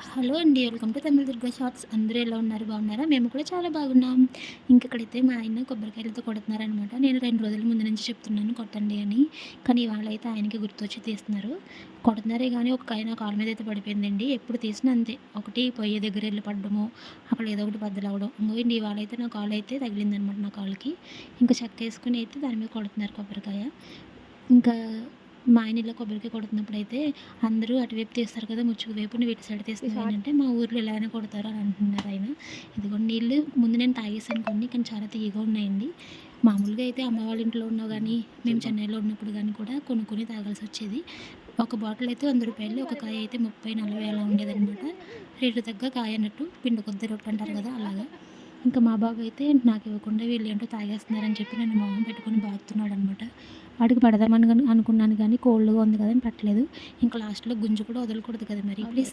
Hello అండి. Welcome to Tamil Durga shorts. అందరూ ఎలా ఉన్నారు? బాగున్నారా? మేము కూడా చాలా బాగున్నాం. ఇక్కడైతే మా ఆయన కొబ్బరికాయలతో కొడుతున్నారనమాట. నేను 2 రోజుల ముందు నుంచి చెప్తున్నాను కొట్టండి అని. కానీ ఇవాళ అయితే ఆయనకి గుర్తొచ్చి తీస్తున్నారు. కొడుతున్నారే గానీ ఒక కాయ నా కాలు మీద అయితే పడిపోయిందండి. ఎప్పుడు తీసినా అంతే. ఒకటి పొయ్యి దగ్గర ఎళ్లి పడ్డము, అక్కడ ఏదో ఒకటి బద్దలవ్వడం. ఇంగోండి ఇవాళైతే నా కాలు అయితే తగిలిందనమాట నా కాలుకి. ఇంకా చెక్కేసుకొని అయితే దాని మీద కొడుతున్నారు కొబ్బరికాయ. ఇంకా మా ఆయన ఇలా కొబ్బరికాయ కొడుతున్నప్పుడైతే అందరూ అటువైపు తీస్తారు కదా! ముచ్చుకు వైపు నువ్వు ఇటు సైడ్ తీస్తున్నావేంటంటే, మా ఊర్లో ఇలానే కొడతారు అని అంటున్నారు ఆయన. ఇదిగోండి నీళ్ళు ముందు నేను తాగేసాను కొన్ని, కానీ చాలా తియ్యగా ఉన్నాయండి. మామూలుగా అయితే అమ్మ వాళ్ళ ఇంట్లో ఉన్నా గానీ, మేము చెన్నైలో ఉన్నప్పుడు గానీ కూడా కొనుక్కొని తాగాల్సొచ్చేది. ఒక బాటిల్ అయితే రూ. 100, ఒక కాయ అయితే 30, 40 అలా ఉండేదనమాట. రేటు తగ్గ కాయ అన్నట్టు పిండి కొద్ది రొట్టె అంటారు కదా! అలాగా. ఇంకా మా బాబు అయితే నాకివ్వకుండా వీళ్ళేంటో తాగేస్తున్నారని చెప్పి నన్ను మొహం పెట్టుకొని బాదుతున్నాడనమాట. వాడికి పెడదామని అనుకున్నాను కానీ కోల్డ్‌గా ఉంది కదా అని పెట్టలేదు. ఇంకా లాస్ట్‌లో గుంజు కూడా వదలకూడదు కదా మరి. ప్లీజ్